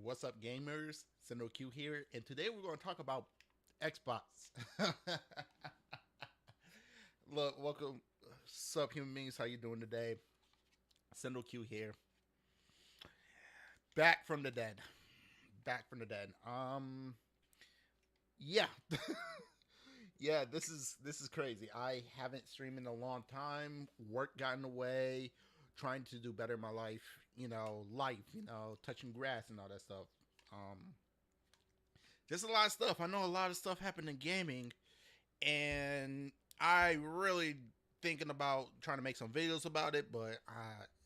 What's up, gamers? Sendou Q here, and today we're going to talk about Xbox. Look, welcome, sup, human beings. How you doing today? Sendou Q here, back from the dead, back from the dead. Yeah, yeah. This is crazy. I haven't streamed in a long time. Work got in the way. Trying to do better in my life. Life. Touching grass and all that stuff. Um, Just a lot of stuff. I know a lot of stuff happened in gaming, and I really thinking about trying to make some videos about it, but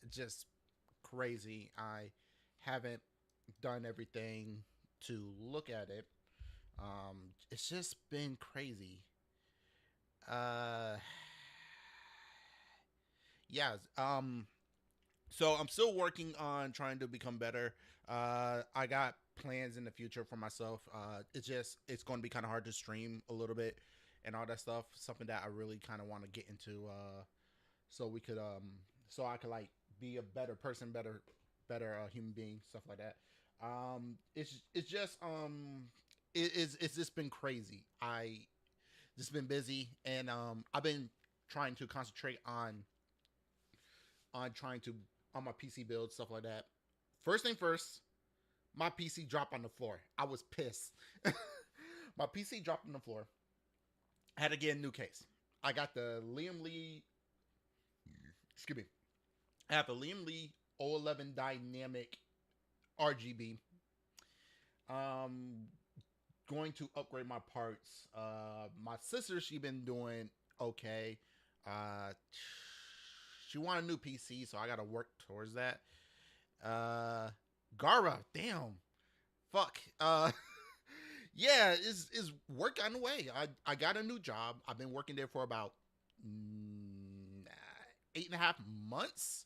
just crazy. I haven't done everything to look at it. It's just been crazy. Uh, yeah. So I'm still working on trying to become better. I got plans in the future for myself. It's going to be kind of hard to stream a little bit and all that stuff. Something that I really kind of want to get into. So we could so I could like be a better person, better human being, stuff like that. It's just it's just been crazy. I just been busy, and I've been trying to concentrate on trying to on my PC build, stuff like that. First thing first, my PC dropped on the floor. I was pissed. My PC dropped on the floor. I had to get a new case. I got the Liam Lee. Excuse me. I have the Liam Lee O11 Dynamic RGB. Um, Going to upgrade my parts. My sister, she been doing okay. Uh, she want a new PC, so I gotta work towards that. Uh, Gara, damn, fuck. Yeah, is work on the way. I got a new job. I've been working there for about 8.5 months.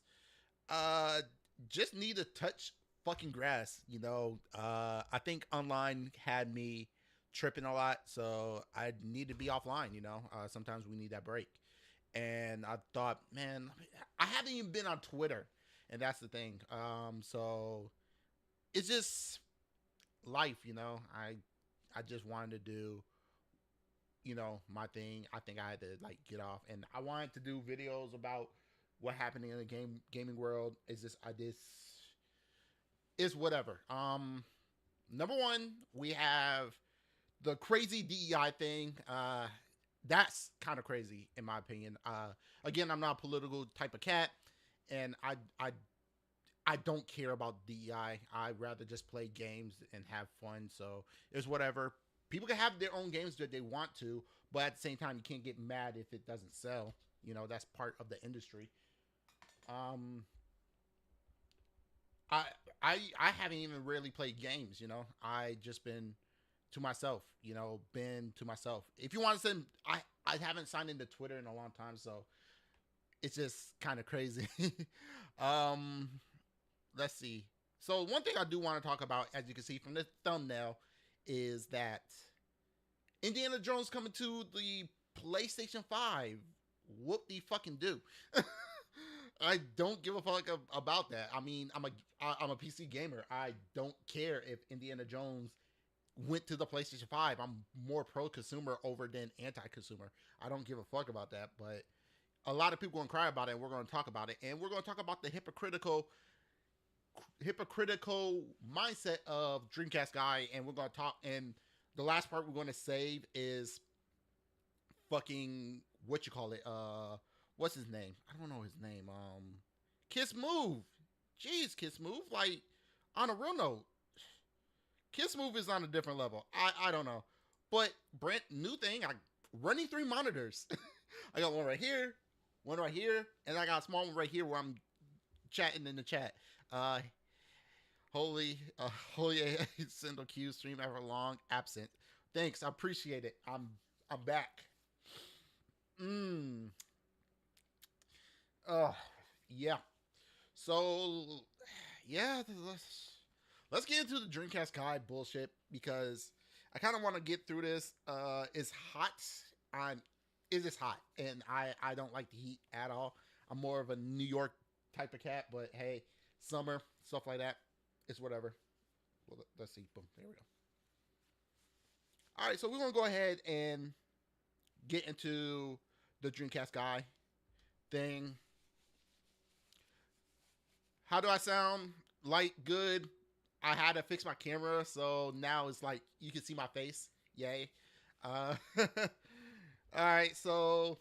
Uh, just need to touch fucking grass. I think online had me tripping a lot, so I need to be offline. Sometimes we need that break. And I thought, man, I haven't even been on Twitter, and that's the thing. So it's just life. I just wanted to do my thing. I think I had to like get off, and I wanted to do videos about what happened in the gaming world. Is this I this is whatever. Number one, we have the crazy DEI thing. That's kind of crazy in my opinion. Again, I'm not a political type of cat, and I don't care about DEI. I'd rather just play games and have fun. So it's whatever. People can have their own games that they want to, but at the same time, you can't get mad if it doesn't sell. That's part of the industry. Um, I I haven't even really played games. I just been to myself. Been to myself. If you want to send, I haven't signed into Twitter in a long time, so it's just kind of crazy. um, let's see. So one thing I do want to talk about, as you can see from this thumbnail, is that Indiana Jones coming to the PlayStation 5. Whoop the fucking do. I don't give a fuck about that. I mean, I'm a PC gamer. I don't care if Indiana Jones went to the PlayStation 5. I'm more pro consumer over than anti consumer. I don't give a fuck about that. But a lot of people are going to cry about it, and we're going to talk about it. And we're going to talk about the hypocritical mindset of Dreamcast guy, and we're going to talk. And the last part we're going to save is fucking what you call it. What's his name? I don't know his name. Kiss Move. Jeez, Kiss Move. Like on a real note, Kiss Move is on a different level. I don't know, but Brent, new thing. I running 3 monitors. I got one right here, and I got a small one right here where I'm chatting in the chat. Uh, holy Sendou Q stream ever long absent. Thanks, I appreciate it. I'm back. Mm. Oh, yeah. So, yeah, let's get into the Dreamcast guide bullshit because I kind of want to get through this. It's hot. I'm it is hot, and I don't like the heat at all. I'm more of a New York type of cat, but hey, summer stuff like that, it's whatever. Well, let's see. Boom. There we go. All right, so we're gonna go ahead and get into the Dreamcast guy thing. How do I sound? Light, good. I had to fix my camera, so now it's like you can see my face. Yay. All right, so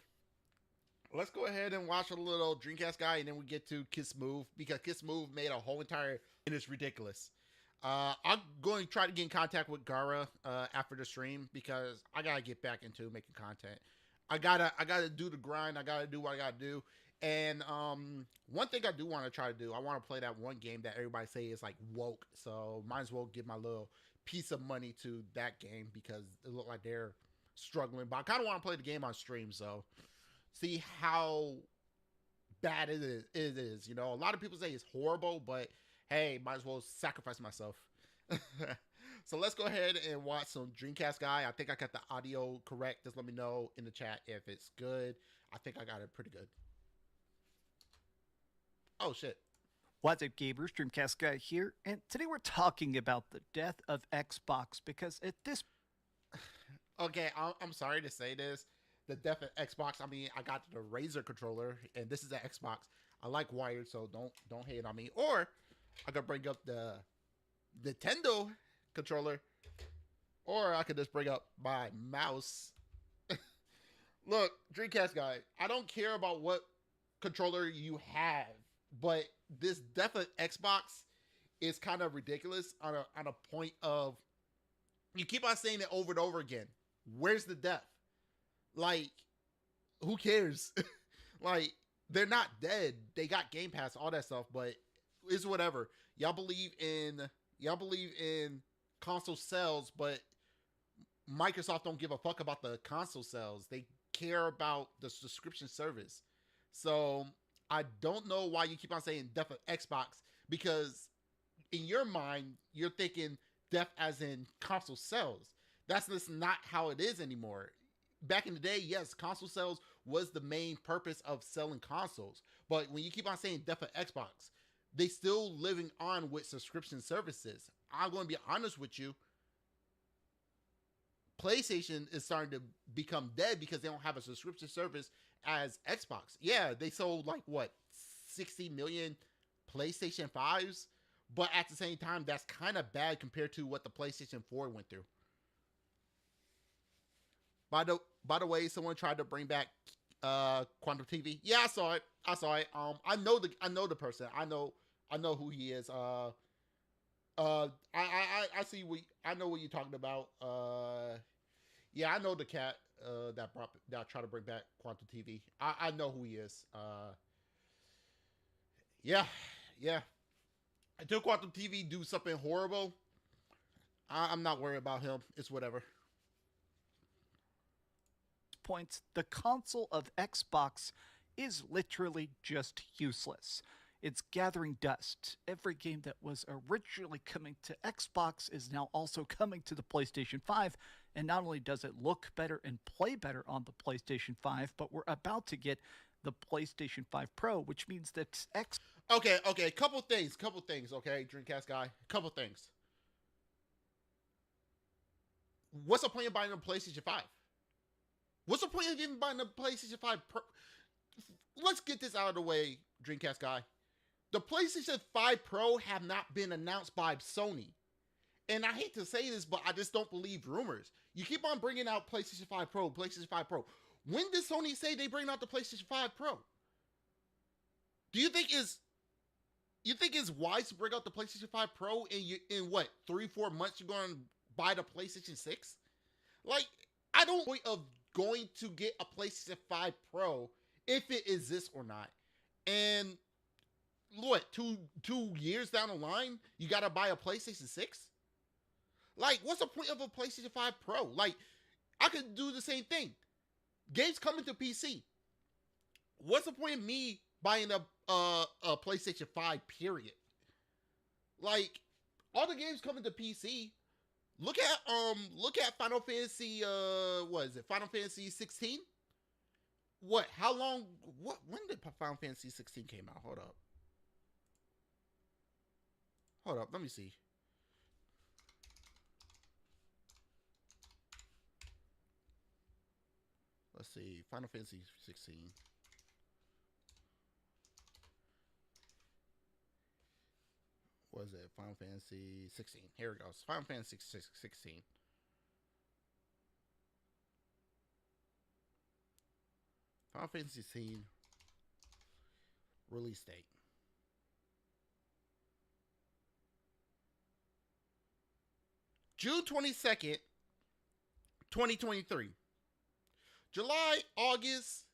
let's go ahead and watch a little Dreamcast guy, and then we get to Kiss Move, because Kiss Move made a whole entire, and it's ridiculous. I'm going to try to get in contact with Gara after the stream, because I gotta get back into making content. I gotta do the grind. I gotta do what I gotta do. And one thing I do want to try to do, I want to play that one game that everybody say is like woke. So might as well give my little piece of money to that game, because it look like they're struggling. But I kind of want to play the game on stream, so see how bad it is. It is, you know. A lot of people say it's horrible, but hey, might as well sacrifice myself. So let's go ahead and watch some Dreamcast guy. I think I got the audio correct. Just let me know in the chat if it's good. I think I got it pretty good. Oh shit. What's up, gamers? Dreamcast guy here, and today we're talking about the death of Xbox, because at this Okay, I'm sorry to say this. The death of Xbox. I mean, I got the Razer controller, and this is an Xbox. I like wired, so don't hate on me. Or I could bring up the Nintendo controller, or I could just bring up my mouse. Look, Dreamcast guy, I don't care about what controller you have, but this death of Xbox is kind of ridiculous on a point of, you keep on saying it over and over again. Where's the death? Like, who cares? Like, they're not dead. They got Game Pass, all that stuff, but it's whatever. Y'all believe in console sales, but Microsoft don't give a fuck about the console sales. They care about the subscription service. So I don't know why you keep on saying death of Xbox, because in your mind you're thinking death as in console sales. That's just not how it is anymore. Back in the day, yes, console sales was the main purpose of selling consoles. But when you keep on saying death of Xbox, they still living on with subscription services. I'm going to be honest with you. PlayStation is starting to become dead because they don't have a subscription service as Xbox. Yeah, they sold like what, 60 million PlayStation 5s, but at the same time, that's kind of bad compared to what the PlayStation 4 went through. By the way, someone tried to bring back Quantum TV. Yeah, I saw it. I know the person. I know who he is. I see I know what you're talking about. Yeah, I know the cat that tried to bring back Quantum TV. I know who he is. Yeah. Until Quantum TV do something horrible, I'm not worried about him. It's whatever. point, the console of Xbox is literally just useless. It's gathering dust. Every game that was originally coming to Xbox is now also coming to the PlayStation 5, and not only does it look better and play better on the PlayStation 5, but we're about to get the PlayStation 5 Pro, which means that Okay, couple things, okay, Dreamcast guy, couple things. What's the point of buying a PlayStation 5? What's the point of even buying a PlayStation 5 Pro? Let's get this out of the way, Dreamcast guy. The PlayStation 5 Pro have not been announced by Sony. And I hate to say this, but I just don't believe rumors. You keep on bringing out PlayStation 5 Pro, PlayStation 5 Pro. When did Sony say they bring out the PlayStation 5 Pro? Do you think it's wise to bring out the PlayStation 5 Pro in what, 3-4 months you're going to buy the PlayStation 6? Like, I don't know of going to get a PlayStation 5 Pro if it exists or not. And what, two years down the line, you got to buy a PlayStation 6? Like, what's the point of a PlayStation 5 Pro? Like, I could do the same thing. Games coming to PC. What's the point of me buying a PlayStation 5, period? Like, all the games coming to PC. Look at Final Fantasy, what is it? Final Fantasy 16? When did Final Fantasy 16 came out? Hold up, let me see. Let's see. Final Fantasy 16. What is it? Final Fantasy 16. Here it goes. Final Fantasy 16. Final Fantasy 16 release date. June 22nd, 2023. July, August.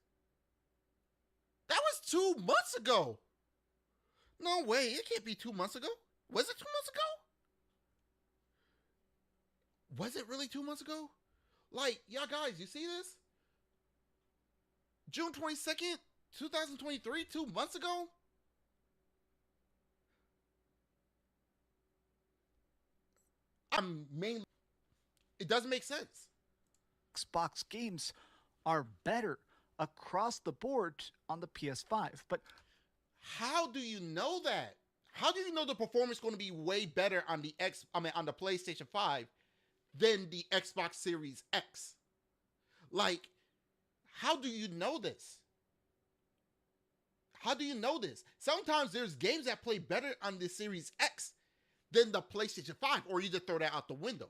That was 2 months ago. No way. It can't be 2 months ago. Was it 2 months ago? Was it really 2 months ago? Like, y'all guys, you see this? June 22nd, 2023, 2 months ago? I'm mainly. It doesn't make sense. Xbox games are better across the board on the PS5. But how do you know that? How do you know the performance is going to be way better on the on the PlayStation 5 than the Xbox Series X? Like, how do you know this? How do you know this? Sometimes there's games that play better on the Series X than the PlayStation 5, or you just throw that out the window.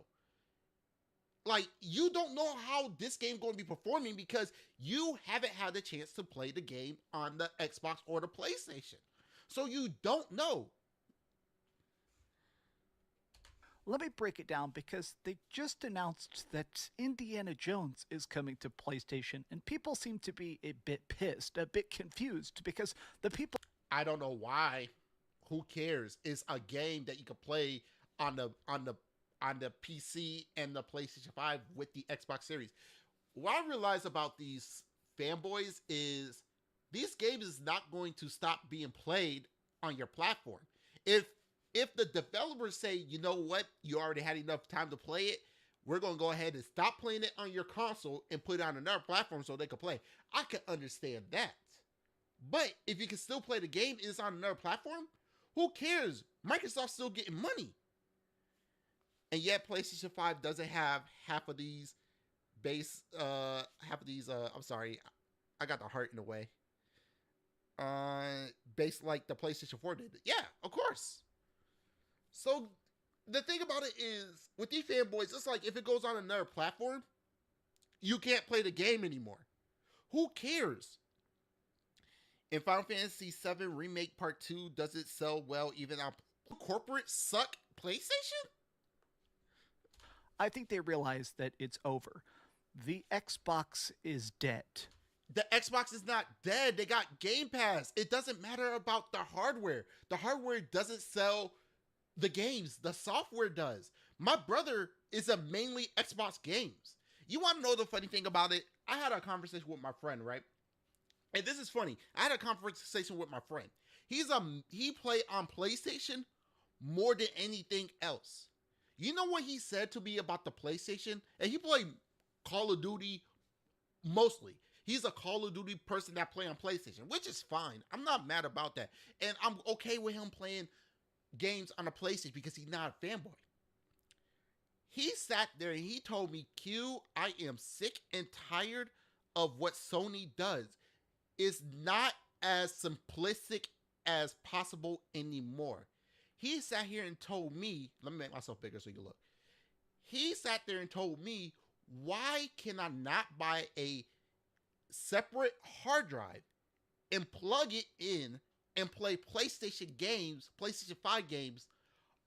Like, you don't know how this game going to be performing because you haven't had the chance to play the game on the Xbox or the PlayStation. So you don't know. let me break it down because they just announced that Indiana Jones is coming to PlayStation, and people seem to be a bit pissed, a bit confused because the people. I don't know why. Who cares? It's a game that you can play on the PC and the PlayStation 5 with the Xbox Series. What I realize about these fanboys is these games is not going to stop being played on your platform. If the developers say, you know what, you already had enough time to play it, we're going to go ahead and stop playing it on your console and put it on another platform so they can play. I can understand that. But if you can still play the game, it's on another platform, who cares? Microsoft's still getting money. And yet PlayStation 5 doesn't have half of these I'm sorry, I got the heart in the way. Based like the PlayStation 4 did. Yeah, of course. So the thing about it is, with these fanboys, it's like if it goes on another platform, you can't play the game anymore. Who cares? In Final Fantasy VII Remake Part 2, does it sell well even on corporate suck PlayStation? I think they realize that it's over. The Xbox is dead. The Xbox is not dead. They got Game Pass. It doesn't matter about the hardware. The hardware doesn't sell the games. The software does. My brother is a mainly Xbox games. You want to know the funny thing about it? I had a conversation with my friend, right? And this is funny. I had a conversation with my friend. He play on PlayStation more than anything else. You know what he said to me about the PlayStation? And he played Call of Duty mostly. He's a Call of Duty person that play on PlayStation, which is fine. I'm not mad about that. And I'm okay with him playing games on a PlayStation because he's not a fanboy. He sat there and he told me, Q, I am sick and tired of what Sony does. It's not as simplistic as possible anymore. He sat here and told me, let me make myself bigger so you can look. He sat there and told me, why can I not buy a separate hard drive and plug it in and play PlayStation games, PlayStation 5 games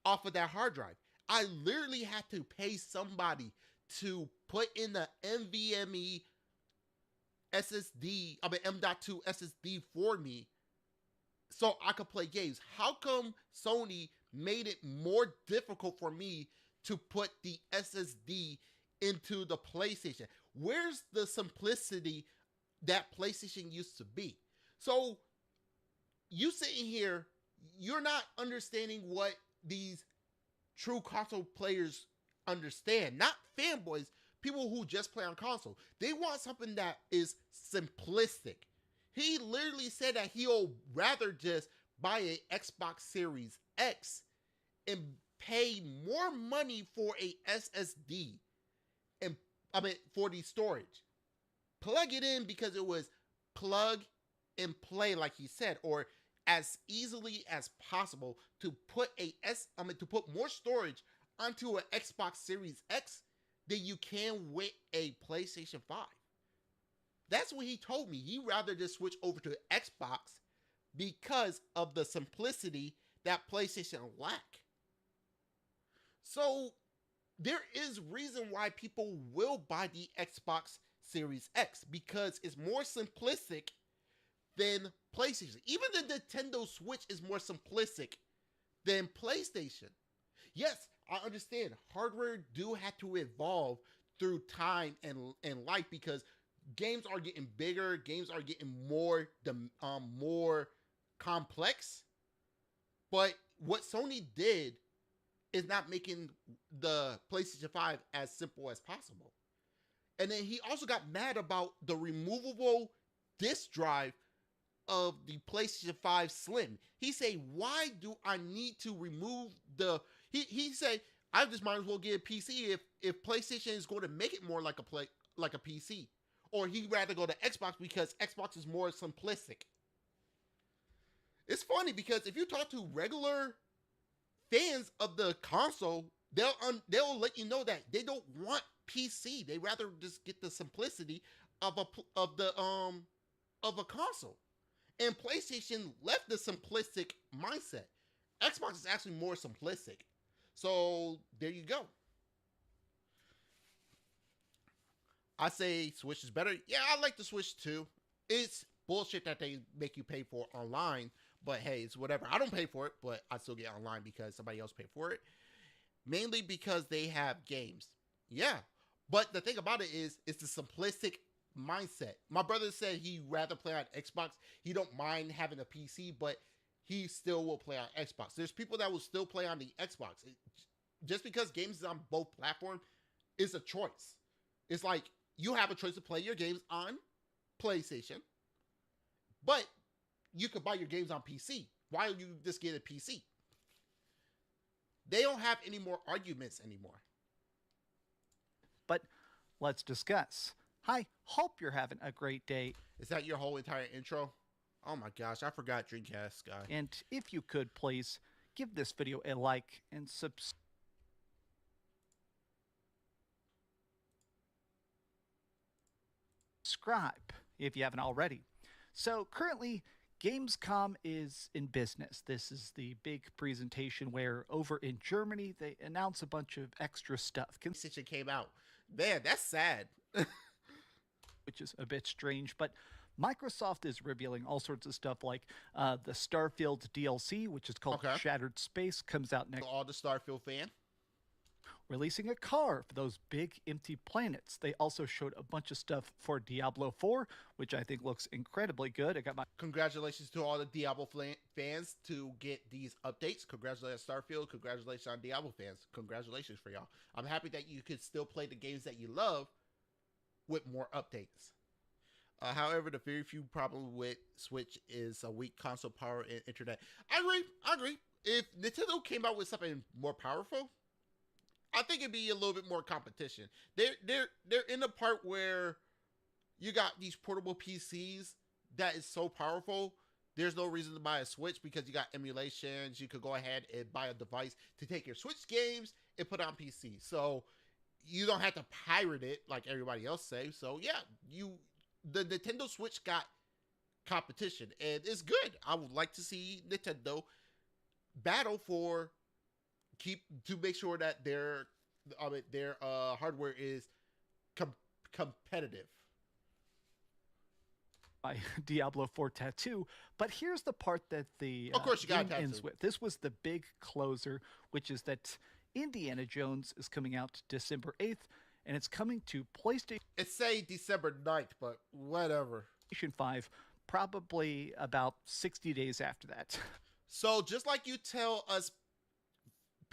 off of that hard drive? I literally had to pay somebody to put in the NVMe SSD, M.2 SSD for me so I could play games. How come Sony made it more difficult for me to put the SSD into the PlayStation? Where's the simplicity that PlayStation used to be? So you sitting here, you're not understanding what these true console players understand. Not fanboys, people who just play on console. They want something that is simplistic. He literally said that he'll rather just buy an Xbox Series X and pay more money for a SSD and for the storage. plug it in because it was plug and play, like he said, or as easily as possible to put to put more storage onto an Xbox Series X than you can with a PlayStation 5. That's what he told me. He'd rather just switch over to Xbox because of the simplicity that PlayStation lack. So there is reason why people will buy the Xbox Series X because it's more simplistic than PlayStation. Even the Nintendo Switch is more simplistic than PlayStation. Yes, I understand hardware do have to evolve through time and life because games are getting bigger, games are getting more complex. But what Sony did is not making the PlayStation 5 as simple as possible. And then he also got mad about the removable disk drive of the PlayStation 5 Slim. He said, why do I need to remove the... He said, I just might as well get a PC if PlayStation is going to make it more like a PC. Or he'd rather go to Xbox because Xbox is more simplistic. It's funny because if you talk to regular fans of the console, they'll let you know that they don't want PC. They rather just get the simplicity of a console. And PlayStation left the simplistic mindset. Xbox is actually more simplistic. So there you go. I say Switch is better. Yeah, I like the Switch too. It's bullshit that they make you pay for online, but hey, it's whatever. I don't pay for it, but I still get online because somebody else paid for it. Mainly because they have games. Yeah, but the thing about it is, it's the simplistic mindset. My brother said he'd rather play on Xbox. He don't mind having a PC, but he still will play on Xbox. There's people that will still play on the Xbox. Just because games is on both platforms is a choice. It's like you have a choice to play your games on PlayStation, but you could buy your games on PC. Why don't you just get a PC? They don't have any more arguments anymore. But let's discuss. Hi, hope you're having a great day. Is that your whole entire intro? Oh my gosh, I forgot Dreamcast guy. And if you could please give this video a like and subscribe if you haven't already. So currently, Gamescom is in business. This is the big presentation where over in Germany, they announce a bunch of extra stuff. PlayStation came out. Man, that's sad. Which is a bit strange, but Microsoft is revealing all sorts of stuff like the Starfield DLC, which is called Shattered Space, comes out next. All the Starfield fan. Releasing a car for those big empty planets. They also showed a bunch of stuff for Diablo 4, which I think looks incredibly good. I got my congratulations to all the Diablo fans to get these updates. Congratulations Starfield. Congratulations on Diablo fans. Congratulations for y'all. I'm happy that you could still play the games that you love with more updates. However, the very few problem with Switch is a weak console power and internet. I agree. If Nintendo came out with something more powerful, I think it'd be a little bit more competition. They're in a part where you got these portable PCs that is so powerful. There's no reason to buy a Switch because you got emulations. You could go ahead and buy a device to take your Switch games and put it on PC. So you don't have to pirate it like everybody else say. So yeah, the Nintendo Switch got competition and it's good. I would like to see Nintendo battle to make sure that their hardware is competitive. My Diablo 4 tattoo, but here's the part that the of course you got ends with. This was the big closer, which is that Indiana Jones is coming out December 8th, and it's coming to PlayStation. It's say December 9th, but whatever. PlayStation 5, probably about 60 days after that. So just like you tell us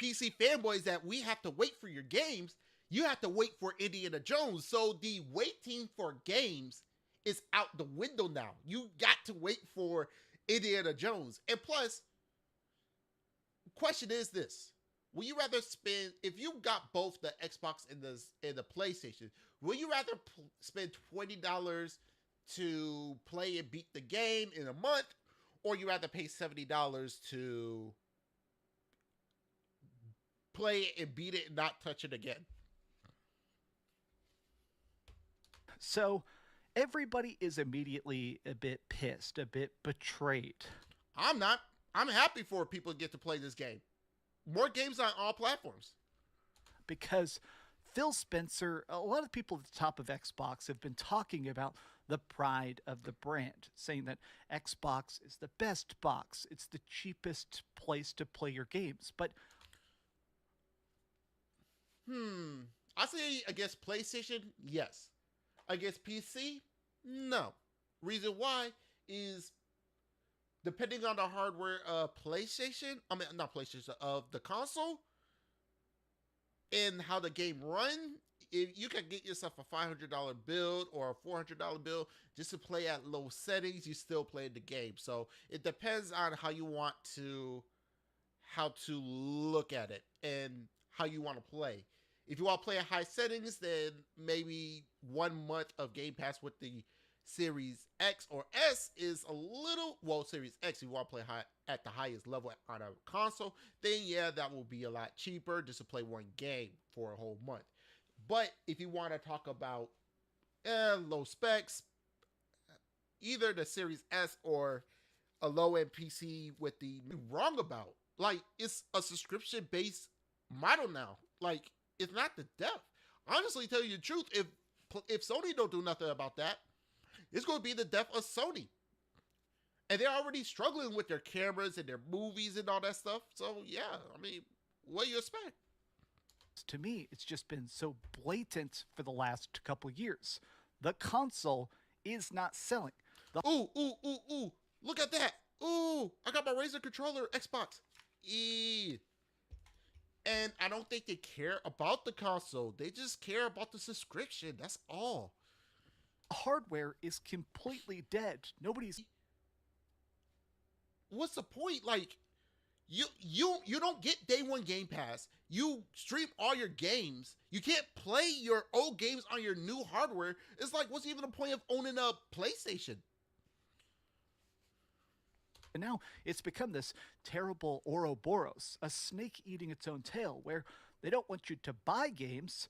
PC fanboys that we have to wait for your games, you have to wait for Indiana Jones. So the waiting for games is out the window now. You got to wait for Indiana Jones. And plus, question is this. Will you rather spend if you got both the Xbox and the PlayStation? Will you rather spend $20 to play and beat the game in a month, or you rather pay $70 to play it and beat it and not touch it again? So everybody is immediately a bit pissed, a bit betrayed. I'm not. I'm happy for people to get to play this game. More games on all platforms. Because Phil Spencer, a lot of people at the top of Xbox have been talking about the pride of the brand, saying that Xbox is the best box, it's the cheapest place to play your games. But I say against PlayStation, yes. Against PC, no. Reason why is depending on the hardware of PlayStation, I mean not PlayStation, of the console and how the game run, if you can get yourself a $500 build or a $400 build just to play at low settings, you still play the game. So it depends on how you want to look at it and how you want to play. If you want to play at high settings, then maybe 1 month of Game Pass with the Series X or S is a little, well, Series X, if you want to play at the highest level on a console, then yeah, that will be a lot cheaper just to play one game for a whole month. But if you want to talk about low specs, either the Series S or a low end PC with the wrong about. Like, it's a subscription based model now. Like, it's not the death. Honestly, tell you the truth, if Sony don't do nothing about that, it's going to be the death of Sony. And they're already struggling with their cameras and their movies and all that stuff. So, yeah, I mean, what do you expect? to me, it's just been so blatant for the last couple years. The console is not selling. Ooh. Look at that. Ooh, I got my Razer controller, Xbox. And I don't think they care about the console. They just care about the subscription. That's all. Hardware is completely dead. Nobody's. What's the point? Like, you don't get day one Game Pass. You stream all your games. You can't play your old games on your new hardware. It's like, what's even the point of owning a PlayStation? And now it's become this terrible Ouroboros, a snake eating its own tail, where they don't want you to buy games.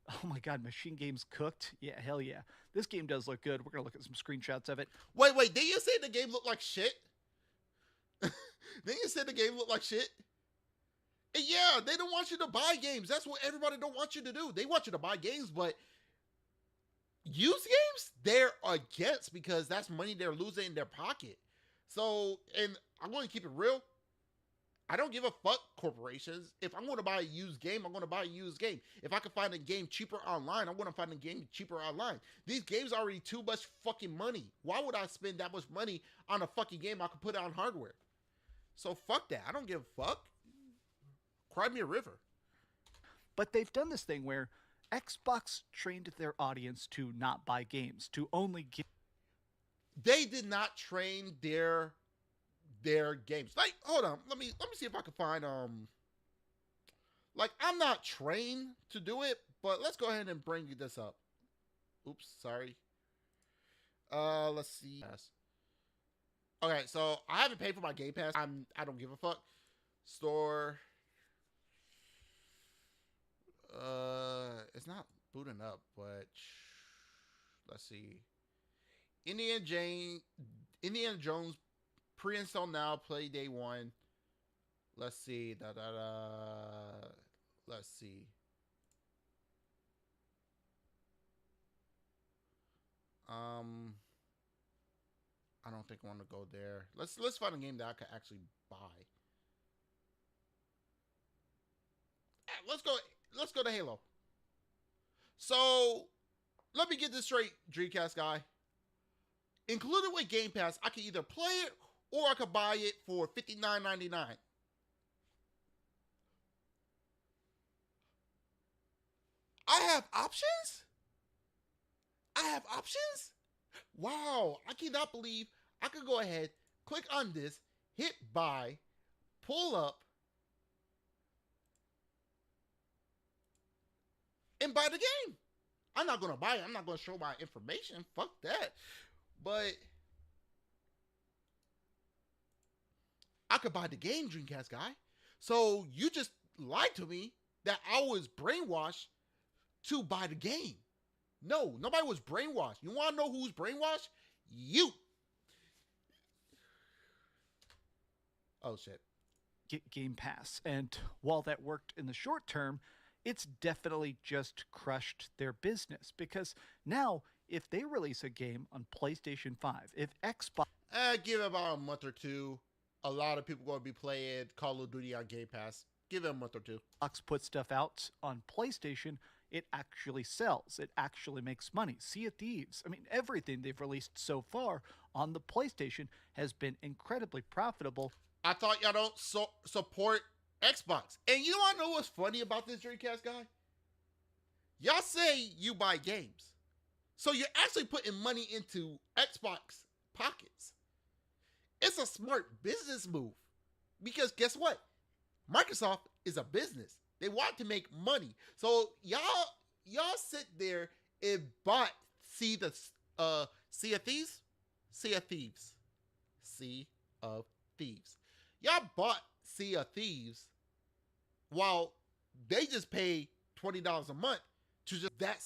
Oh my god, Machine Games Cooked? Yeah, hell yeah. This game does look good. We're going to look at some screenshots of it. Wait, did you say the game looked like shit? Didn't you say the game looked like shit? And yeah, they don't want you to buy games. That's what everybody don't want you to do. They want you to buy games, but used games, they're against because that's money they're losing in their pocket. So, and I'm going to keep it real. I don't give a fuck, corporations. If I'm going to buy a used game, I'm going to buy a used game. If I can find a game cheaper online, I'm going to find a game cheaper online. These games are already too much fucking money. Why would I spend that much money on a fucking game I could put on hardware? So fuck that. I don't give a fuck. Cry me a river. But they've done this thing where Xbox trained their audience to not buy games, to only get. They did not train their games. Like, hold on, let me see if I can find like, I'm not trained to do it, but let's go ahead and bring this up. Oops, sorry. Let's see. Okay, so I haven't paid for my Game Pass. I don't give a fuck. Store. It's not booting up, but let's see. Indiana Jones pre-install now, play day one. Let's see. Let's see. I don't think I want to go there. Let's find a game that I could actually buy. Let's go to Halo. So, let me get this straight, Dreamcast guy. Included with Game Pass, I can either play it or I could buy it for $59.99. I have options? Wow, I cannot believe I could go ahead, click on this, hit buy, pull up, and buy the game. I'm not gonna buy it. I'm not gonna show my information. Fuck that. But I could buy the game, Dreamcast guy. So you just lied to me that I was brainwashed to buy the game. No, nobody was brainwashed. You want to know who's brainwashed? You. Oh shit. Game Pass. And while that worked in the short term, it's definitely just crushed their business because now if they release a game on PlayStation 5, if Xbox Give it about a month or two. A lot of people going to be playing Call of Duty on Game Pass. Give it a month or two. puts stuff out on PlayStation, it actually sells. It actually makes money. Sea of Thieves. I mean, everything they've released so far on the PlayStation has been incredibly profitable. I thought y'all don't support Xbox. And you want to know what's funny about this Dreamcast guy? Y'all say you buy games. So you're actually putting money into Xbox pockets. It's a smart business move. Because guess what? Microsoft is a business. They want to make money. So y'all sit there and bought Sea of Thieves? Sea of Thieves. Sea of Thieves. Y'all bought Sea of Thieves while they just pay $20 a month to just that